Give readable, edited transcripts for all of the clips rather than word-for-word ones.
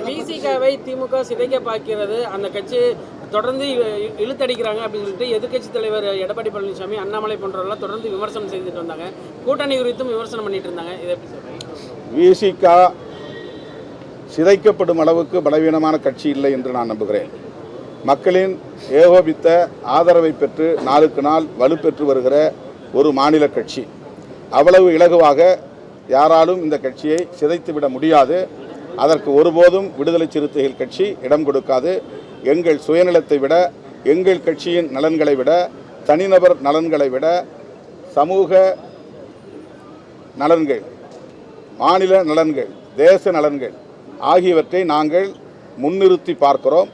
விசிகாவை திமுக சிதைக்க பார்க்கிறது, அந்த கட்சி தொடர்ந்து இழுத்தடிக்கிறாங்க அப்படின்னு சொல்லிட்டு எதிர்க்கட்சி தலைவர் எடப்பாடி பழனிசாமி, அண்ணாமலை போன்றவர்கள் தொடர்ந்து விமர்சனம் செய்துட்டு வந்தாங்க. கூட்டணி குறித்தும் விமர்சனம் பண்ணிட்டு இருந்தாங்க. இதை எப்படி சொல்றீங்க? விசிகா சிதைக்கப்படும் அளவுக்கு பலவீனமான கட்சி இல்லை என்று நான் நம்புகிறேன். மக்களின் ஏகோபித்த ஆதரவை பெற்று நாளுக்கு நாள் வலுப்பெற்று வருகிற ஒரு மாநில கட்சி. அவ்வளவு இலகுவாக யாராலும் இந்த கட்சியை சிதைத்துவிட முடியாது. அதற்கு ஒருபோதும் விடுதலை சிறுத்தைகள் கட்சி இடம் கொடுக்காது. எங்கள் சுயநலத்தை விட, எங்கள் கட்சியின் நலன்களை விட, தனிநபர் நலன்களை விட, சமூக நலன்கள், மாநில நலன்கள், தேச நலன்கள் ஆகியவற்றை நாங்கள் முன்னிறுத்தி பார்க்கிறோம்.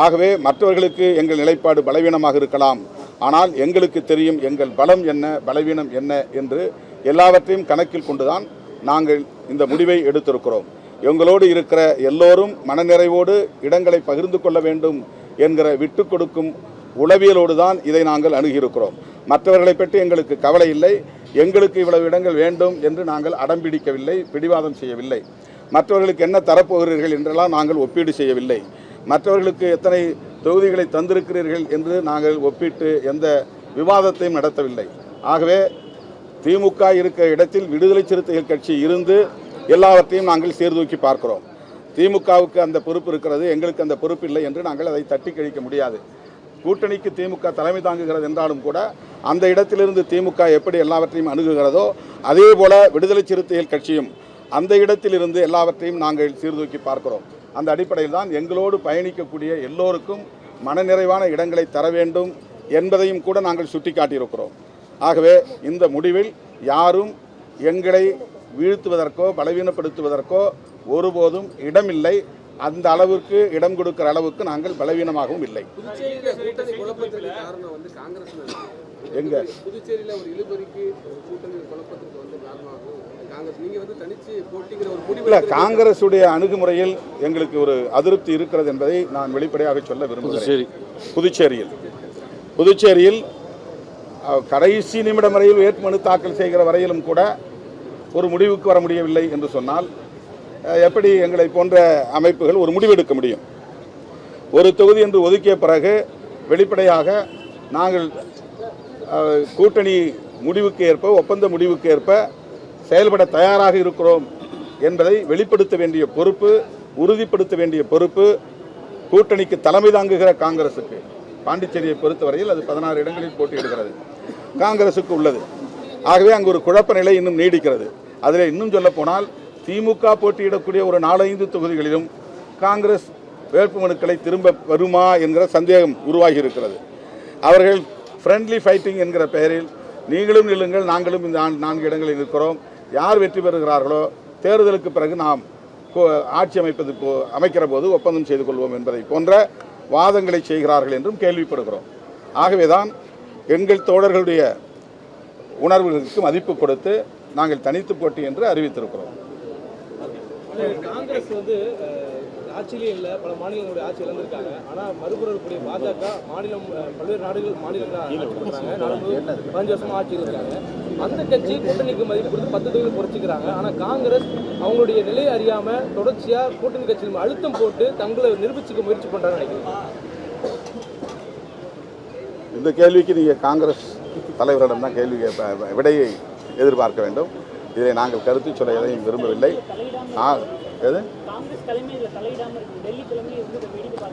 ஆகவே மற்றவர்களுக்கு எங்கள் நிலைப்பாடு பலவீனமாக இருக்கலாம், ஆனால் எங்களுக்கு தெரியும் எங்கள் பலம் என்ன, பலவீனம் என்ன என்று எல்லாவற்றையும் கணக்கில் கொண்டுதான் நாங்கள் இந்த முடிவை எடுத்திருக்கிறோம். எங்களோடு இருக்கிற எல்லோரும் மனநிறைவோடு இடங்களை பகிர்ந்து கொள்ள வேண்டும் என்கிற விட்டு கொடுக்கும் உளவியலோடு தான் இதை நாங்கள் அணுகியிருக்கிறோம். மற்றவர்களை பற்றி எங்களுக்கு கவலை இல்லை. எங்களுக்கு இவ்வளவு இடங்கள் வேண்டும் என்று நாங்கள் அடம்பிடிக்கவில்லை, பிடிவாதம் செய்யவில்லை. மற்றவர்களுக்கு என்ன தரப்போகிறீர்கள் என்றெல்லாம் நாங்கள் ஒப்பீடு செய்யவில்லை. மற்றவர்களுக்கு எத்தனை தொகுதிகளை தந்திருக்கிறீர்கள் என்று நாங்கள் ஒப்பிட்டு எந்த விவாதத்தையும் நடத்தவில்லை. ஆகவே திமுக இருக்கிற இடத்தில் விடுதலை சிறுத்தைகள் கட்சி இருந்து எல்லாவற்றையும் நாங்கள் சீர்தூக்கி பார்க்கிறோம். திமுகவுக்கு அந்த பொறுப்பு இருக்கிறது, எங்களுக்கு அந்த பொறுப்பு இல்லை என்று நாங்கள் அதை தட்டி கழிக்க முடியாது. கூட்டணிக்கு திமுக தலைமை தாங்குகிறது என்றாலும் கூட அந்த இடத்திலிருந்து திமுக எப்படி எல்லாவற்றையும் அணுகுகிறதோ அதே போல விடுதலை சிறுத்தைகள் கட்சியும் அந்த இடத்திலிருந்து எல்லாவற்றையும் நாங்கள் சீர்தூக்கி பார்க்கிறோம். அந்த அடிப்படையில் தான் எங்களோடு பயணிக்கக்கூடிய எல்லோருக்கும் மனநிறைவான இடங்களை தர வேண்டும் என்பதையும் கூட நாங்கள் சுட்டிக்காட்டியிருக்கிறோம். ஆகவே இந்த முடிவில் யாரும் எங்களை வீழ்த்துவதற்கோ பலவீனப்படுத்துவதற்கோ ஒருபோதும் இடமில்லை. அந்த அளவுக்கு இடம் கொடுக்கிற அளவுக்கு நாங்கள் பலவீனமாகவும் இல்லை. எங்க காங்கிரசுடைய அணுகுமுறையில் எங்களுக்கு ஒரு அதிருப்தி இருக்கிறது என்பதை நான் வெளிப்படையாக சொல்ல விரும்புகிறேன். புதுச்சேரியில் கடைசி நிமிடம் வரையில் வேட்புமனு தாக்கல் செய்கிற வரையிலும் கூட ஒரு முடிவுக்கு வர முடியவில்லை என்று சொன்னால் எப்படி எங்களை போன்ற அமைப்புகள் ஒரு முடிவெடுக்க முடியும்? ஒரு தொகுதி என்று ஒதுக்கிய பிறகு வெளிப்படையாக நாங்கள் கூட்டணி முடிவுக்கு ஏற்ப, ஒப்பந்த முடிவுக்கு ஏற்ப செயல்பட தயாராக இருக்கிறோம் என்பதை வெளிப்படுத்த வேண்டிய பொறுப்பு, உறுதிப்படுத்த வேண்டிய பொறுப்பு கூட்டணிக்கு தலைமை தாங்குகிற காங்கிரசுக்கு. பாண்டிச்சேரியை பொறுத்தவரையில் அது 16 இடங்களில் போட்டியிடுகிறது, காங்கிரசுக்கு உள்ளது. ஆகவே அங்கு ஒரு குழப்ப நிலை இன்னும் நீடிக்கிறது. அதில் இன்னும் சொல்ல போனால் திமுக போட்டியிடக்கூடிய ஒரு 4-5 தொகுதிகளிலும் காங்கிரஸ் வேட்புமனுக்களை திரும்ப வருமா என்கிற சந்தேகம் உருவாகி இருக்கிறது. அவர்கள் ஃப்ரெண்ட்லி ஃபைட்டிங் என்கிற பெயரில் நீங்களும் நில்லுங்கள், நாங்களும் இந்த 4 இடங்களில் இருக்கிறோம், யார் வெற்றி பெறுகிறார்களோ தேர்தலுக்கு பிறகு நாம் ஆட்சி அமைக்கிற போது ஒப்பந்தம் செய்து கொள்வோம் என்பதை போன்ற வாதங்களை செய்கிறார்கள் என்றும் கேள்விப்படுகிறோம். ஆகவேதான் எங்கள் தோழர்களுடைய உணர்வுகளுக்கு மதிப்பு கொடுத்து நாங்கள் தனித்து போட்டி என்று அறிவித்திருக்கிறோம். காங்கிரஸ் ஆட்சியிலே இல்லை, பல மாநிலங்களுடைய ஆட்சி இழந்திருக்காங்க. ஆனால் மறுபுறக்கூடிய பாஜக மாநிலம், பல்வேறு நாடுகள் மாநிலங்களாக ஆட்சி பண்ணுறாங்க, 15 வருஷமாக ஆட்சி இருக்காங்க. அந்த கட்சி கூட்டணிக்கு மதிப்பு கொடுத்து 10 தொகுதிகள் குறைச்சிக்கிறாங்க. ஆனால் காங்கிரஸ் அவங்களுடைய நிலையை அறியாமல் தொடர்ச்சியாக கூட்டணி கட்சியில் அழுத்தம் போட்டு தங்களை நிரூபிச்சுக்க முயற்சி பண்ணுறாங்கன்னு நினைக்கிறேன். இந்த கேள்விக்கு நீங்கள் காங்கிரஸ் தலைவரிடம் தான் விடையை எதிர்பார்க்க வேண்டும். இதை நாங்கள் கருத்து சொல்ல எதையும் விரும்பவில்லை.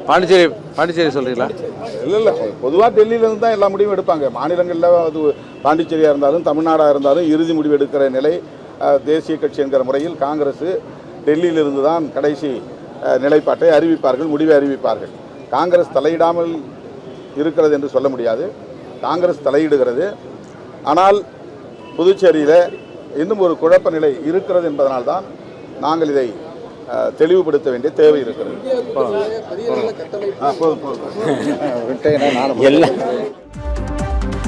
பாண்டிச்சேரி சொல்றீங்களா? இல்லை, பொதுவாக டெல்லியிலேருந்து தான் எல்லா முடிவும் எடுப்பாங்க. மாநிலங்களில் அது பாண்டிச்சேரியாக இருந்தாலும் தமிழ்நாடாக இருந்தாலும் இறுதி முடிவு எடுக்கிற நிலை தேசிய கட்சி என்கிற முறையில் காங்கிரஸ் டெல்லியிலிருந்து தான் கடைசி நிலைப்பாட்டை அறிவிப்பார்கள், முடிவை அறிவிப்பார்கள். காங்கிரஸ் தலையிடாமல் இருக்கிறது என்று சொல்ல முடியாது. காங்கிரஸ் தலையிடுகிறது. ஆனால் புதுச்சேரியில் இன்னும் ஒரு குழப்ப நிலை இருக்கிறது என்பதனால்தான் நாங்கள் இதை தெளிவுபடுத்த வேண்டிய தேவை இருக்கிறது.